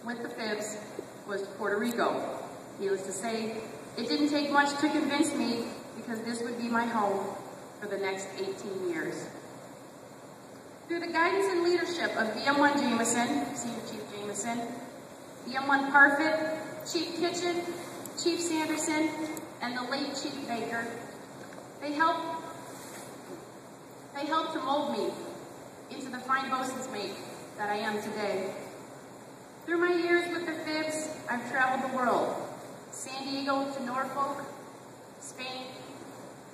with the fibs was to Puerto Rico. Needless to say, it didn't take much to convince me because this would be my home for the next 18 years. Through the guidance and leadership of VM1 Jameson, Senior Chief Jameson, VM1 Parfit, Chief Kitchen, Chief Sanderson, and the late Chief Baker, they helped to mold me into the fine bosun's mate that I am today. Through my years with the Fibs, I've traveled the world, San Diego to Norfolk, Spain,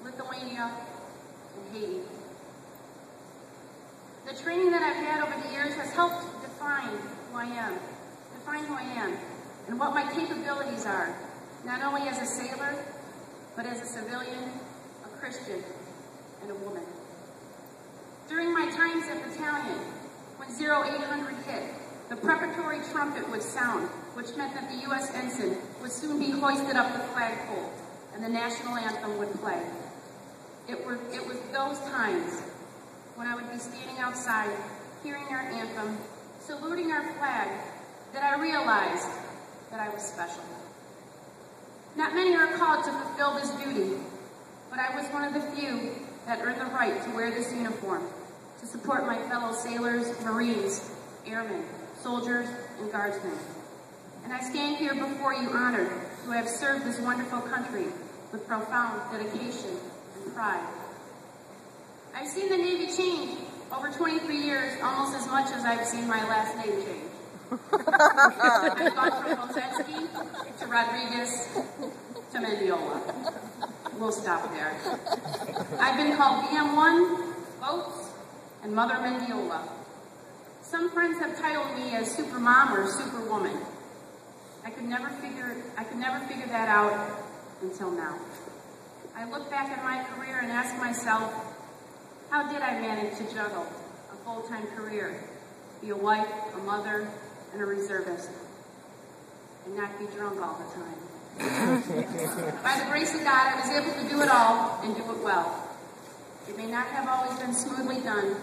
Lithuania, and Haiti. The training that I've had over the years has helped define who I am, and what my capabilities are, not only as a sailor, but as a civilian, a Christian, and a woman. During my times at battalion, when 0800 hit, the preparatory trumpet would sound, which meant that the U.S. ensign would soon be hoisted up the flagpole, and the national anthem would play. It was those times when I would be standing outside, hearing our anthem, saluting our flag, that I realized that I was special. Not many are called to fulfill this duty, but I was one of the few that earned the right to wear this uniform, to support my fellow sailors, Marines, airmen, soldiers, and guardsmen. And I stand here before you honored to have served this wonderful country with profound dedication and pride. I've seen the Navy change over 23 years, almost as much as I've seen my last name change. I've gone from Volsensky to Rodriguez to Mendiola. We'll stop there. I've been called VM1, Boats, and Mother Mendiola. Some friends have titled me as Supermom or Superwoman. I could never figure that out until now. I look back at my career and ask myself, how did I manage to juggle a full-time career, be a wife, a mother, and a reservist, and not be drunk all the time? By the grace of God, I was able to do it all and do it well. It may not have always been smoothly done,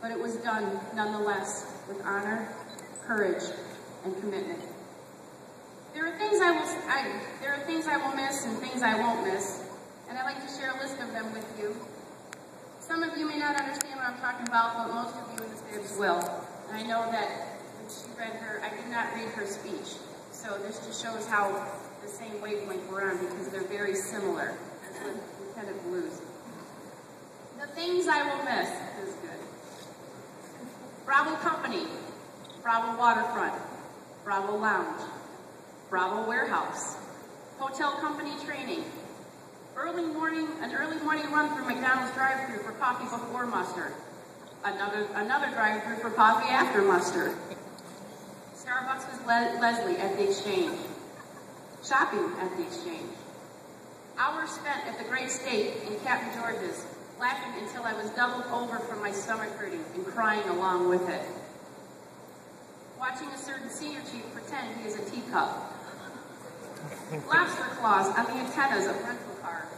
but it was done nonetheless with honor, courage, and commitment. There are things I will miss and things I won't miss, and I'd like to share a list of them with you. Some of you may not understand what I'm talking about, but most of you in the Fibs will. And I know that when she read her, I did not read her speech, so this just shows how the same wavelength we're on, because they're very similar. That's what Lieutenant Blues. The things I will miss is good. Bravo Company, Bravo Waterfront, Bravo Lounge, Bravo Warehouse, Hotel Company Training, an early morning run through McDonald's drive-thru for coffee before muster, another drive-thru for coffee after muster, Starbucks with Leslie at the Exchange, shopping at the Exchange, hours spent at the Great State in Captain George's, laughing until I was doubled over from my stomach hurting and crying along with it. Watching a certain senior chief pretend he is a teacup. Lobster claws on the antennas of rental cars.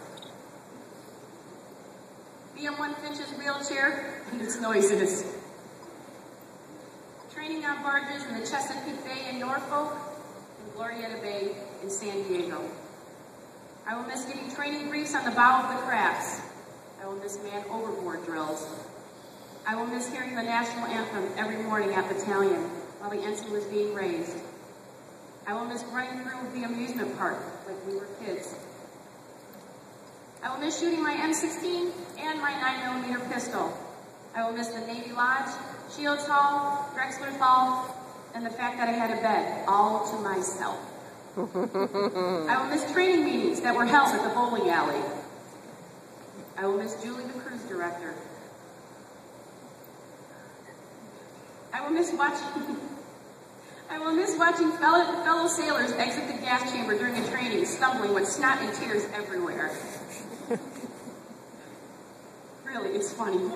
VM1 Finch's wheelchair and its noises. Training on barges in the Chesapeake Bay in Norfolk and Glorieta Bay in San Diego. I will miss getting training briefs on the bow of the crafts. I will miss man overboard drills. I will miss hearing the national anthem every morning at battalion while the ensign was being raised. I will miss running through the amusement park like we were kids. I will miss shooting my M16 and my 9mm pistol. I will miss the Navy Lodge, Shields Hall, Drexler's Hall, and the fact that I had a bed all to myself. I will miss training meetings that were held at the bowling alley. I will miss Julie, the cruise director. I will miss watching fellow sailors exit the gas chamber during a training, stumbling with snot and tears everywhere. Really, it's funny. You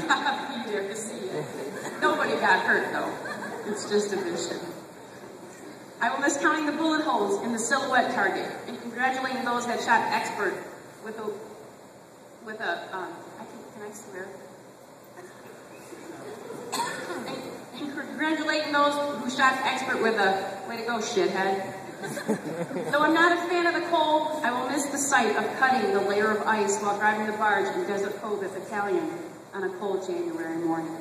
gotta be there to see it. Nobody got hurt, though. It's just a vision. I will miss counting the bullet holes in the silhouette target and congratulating those that shot expert with a can I swear? And congratulating those who shot expert with a way to go, shithead. Though I'm not a fan of the cold, I will miss the sight of cutting the layer of ice while driving the barge in Desert Cove Battalion on a cold January morning.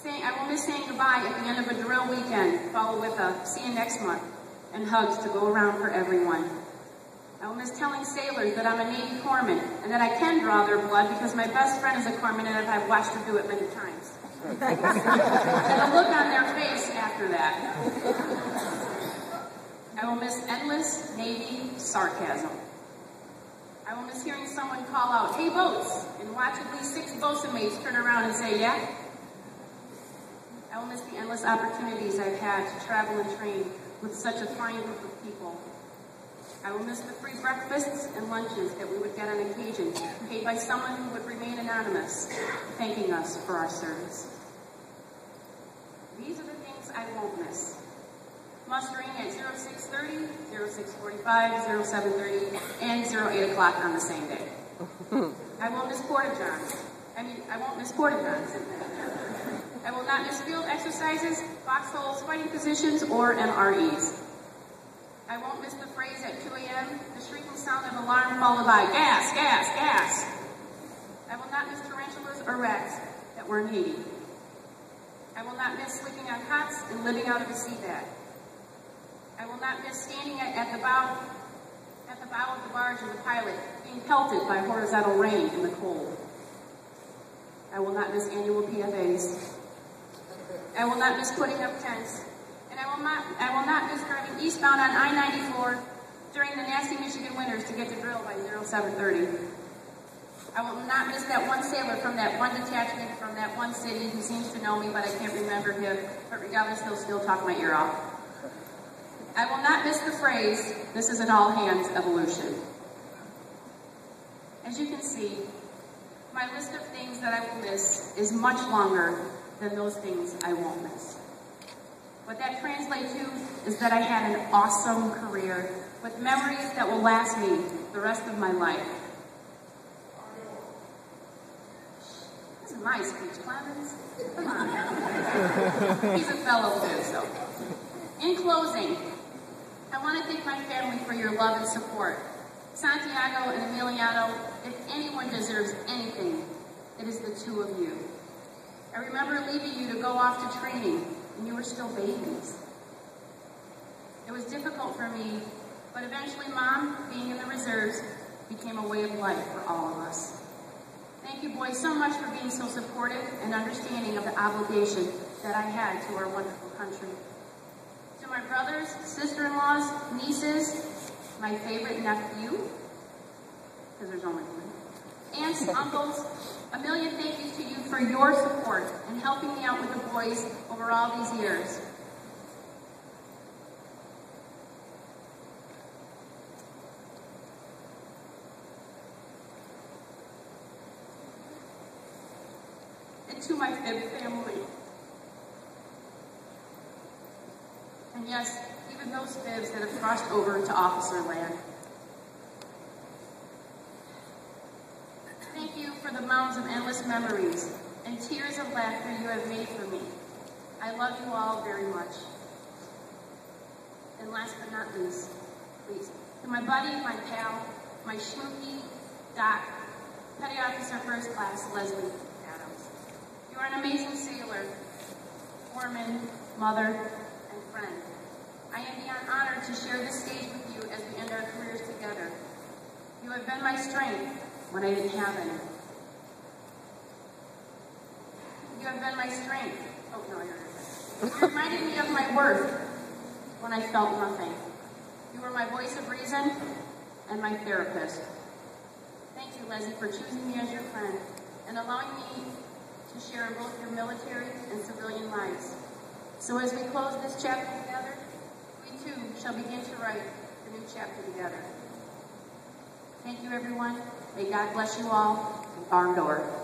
I will miss saying goodbye at the end of a drill weekend, followed with a see you next month, and hugs to go around for everyone. I will miss telling sailors that I'm a Navy corpsman and that I can draw their blood because my best friend is a corpsman and I've watched her do it many times. And the look on their face after that. I will miss endless Navy sarcasm. I will miss hearing someone call out, "Hey, boats," and watch at least 6 bosun mates turn around and say, "Yeah." I will miss the endless opportunities I've had to travel and train with such a fine group of people. I will miss the free breakfasts and lunches that we would get on occasion, paid by someone who would remain anonymous, thanking us for our service. These are the things I won't miss. Mustering at 06:30, 06:45, 07:30, and 08 o'clock on the same day. I won't miss porta-johns. I won't miss porta-johns. I will not miss field exercises, foxholes, fighting positions, or MREs. I won't miss the phrase at 2 a.m., the shrieking sound of alarm followed by gas, gas, gas. I will not miss tarantulas or rats that were in Haiti. I will not miss sleeping on cots and living out of a sea bag. I will not miss standing at the bow of the barge as a pilot, being pelted by horizontal rain in the cold. I will not miss annual PFAs. I will not miss putting up tents. And I will not miss driving eastbound on I-94 during the nasty Michigan winters to get to drill by 07:30. I will not miss that one sailor from that one detachment from that one city who seems to know me, but I can't remember him. But regardless, he'll still talk my ear off. I will not miss the phrase, "This is an all-hands evolution." As you can see, my list of things that I will miss is much longer than those things I won't miss. What that translates to is that I had an awesome career with memories that will last me the rest of my life. This is my speech, Clemens. Come on. He's a fellow too, so. In closing, I want to thank my family for your love and support. Santiago and Emiliano, if anyone deserves anything, it is the 2 of you. I remember leaving you to go off to training, and you were still babies. It was difficult for me, but eventually Mom, being in the reserves, became a way of life for all of us. Thank you, boys, so much for being so supportive and understanding of the obligation that I had to our wonderful country. To my brothers, sister-in-laws, nieces, my favorite nephew, because there's only one, aunts, uncles, a million thank yous to you for your support and helping me out with the boys over all these years. And to my Fib family. And yes, even those Fibs that have crossed over to officer land. Thank you for the mounds of endless memories and tears of laughter you have made for me. I love you all very much. And last but not least, please, to my buddy, my pal, my schmooky, Doc, Petty Officer First Class Leslie Adams. You are an amazing sailor, foreman, mother, and friend. I am beyond honored to share this stage with you as we end our careers together. You have been my strength when I didn't have any. You have been my strength. Oh, no, you're right. You reminded me of my worth when I felt nothing. You were my voice of reason and my therapist. Thank you, Leslie, for choosing me as your friend and allowing me to share in both your military and civilian lives. So as we close this chapter together, we too shall begin to write the new chapter together. Thank you, everyone. May God bless you all. Barn door.